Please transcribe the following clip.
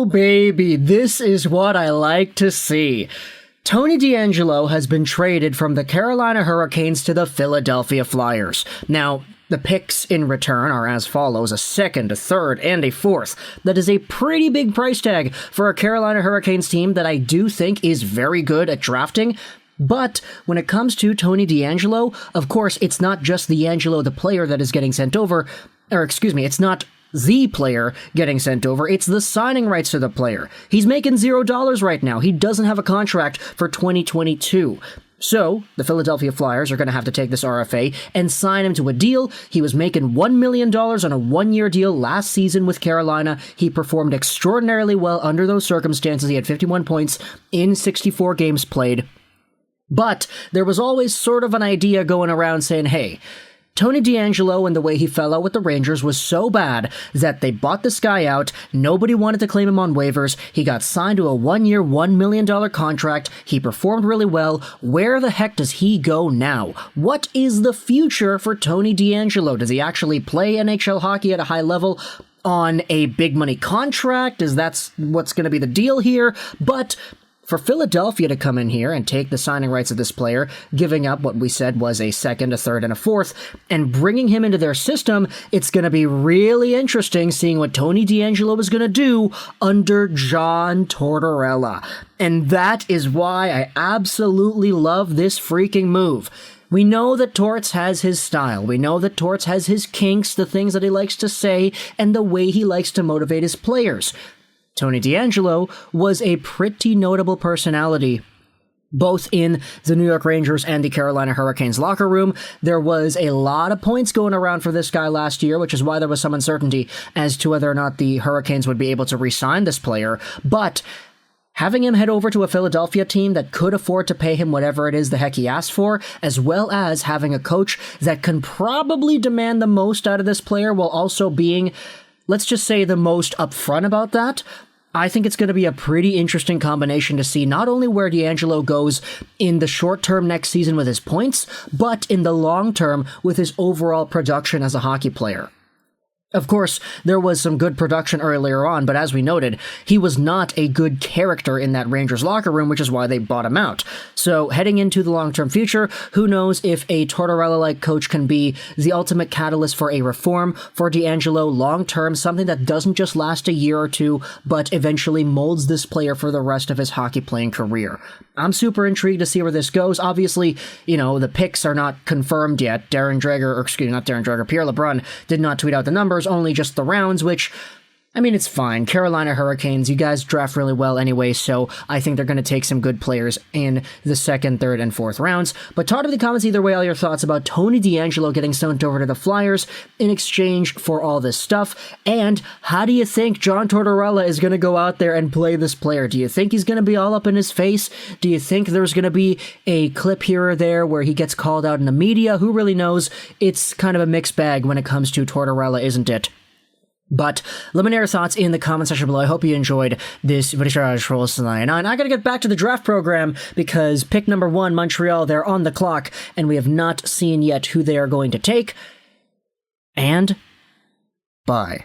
Oh, baby, this is what I like to see. Tony DeAngelo has been traded from the Carolina Hurricanes to the Philadelphia Flyers. Now, the picks in return are as follows: a second, a third, and a fourth. That is a pretty big price tag for a Carolina Hurricanes team that I do think is very good at drafting. But when it comes to Tony DeAngelo, of course, it's not just DeAngelo, the player, that is getting sent over. Or, excuse me, it's not the player getting sent over, it's the signing rights to the player. He's making $0 right now. He doesn't have a contract for 2022. So, the Philadelphia Flyers are going to have to take this RFA and sign him to a deal. He was making $1 million on a one-year deal last season with Carolina. He performed extraordinarily well under those circumstances. He had 51 points in 64 games played. But there was always sort of an idea going around saying, hey, Tony DeAngelo and the way he fell out with the Rangers was so bad that they bought this guy out. Nobody wanted to claim him on waivers. He got signed to a one-year, $1 million contract. He performed really well. Where the heck does he go now? What is the future for Tony DeAngelo? Does he actually play NHL hockey at a high level on a big money contract? Is that what's going to be the deal here? But for Philadelphia to come in here and take the signing rights of this player, giving up what we said was a second, a third, and a fourth, and bringing him into their system, it's going to be really interesting seeing what Tony DeAngelo is going to do under John Tortorella. And that is why I absolutely love this freaking move. We know that Torts has his style. We know that Torts has his kinks, the things that he likes to say, and the way he likes to motivate his players. Tony DeAngelo was a pretty notable personality, both in the New York Rangers and the Carolina Hurricanes locker room. There was a lot of points going around for this guy last year, which is why there was some uncertainty as to whether or not the Hurricanes would be able to re-sign this player. But having him head over to a Philadelphia team that could afford to pay him whatever it is the heck he asked for, as well as having a coach that can probably demand the most out of this player while also being, let's just say, the most upfront about that, I think it's going to be a pretty interesting combination to see not only where DeAngelo goes in the short term next season with his points, but in the long term with his overall production as a hockey player. Of course, there was some good production earlier on, but as we noted, he was not a good character in that Rangers locker room, which is why they bought him out. So, heading into the long-term future, who knows if a Tortorella-like coach can be the ultimate catalyst for a reform for DeAngelo long-term, something that doesn't just last a year or two, but eventually molds this player for the rest of his hockey-playing career. I'm super intrigued to see where this goes. Obviously, you know, the picks are not confirmed yet. Pierre LeBrun did not tweet out the numbers, only just the rounds, which, I mean, it's fine. Carolina Hurricanes, you guys draft really well anyway, so I think they're going to take some good players in the second, third, and fourth rounds. But talk in the comments either way all your thoughts about Tony DeAngelo getting sent over to the Flyers in exchange for all this stuff, and how do you think John Tortorella is going to go out there and play this player? Do you think he's going to be all up in his face? Do you think there's going to be a clip here or there where he gets called out in the media? Who really knows? It's kind of a mixed bag when it comes to Tortorella, isn't it? But let me know your thoughts in the comment section below. I hope you enjoyed this Juraj tonight. And I gotta get back to the draft program because pick number 1, Montreal, they're on the clock, and we have not seen yet who they are going to take. And bye.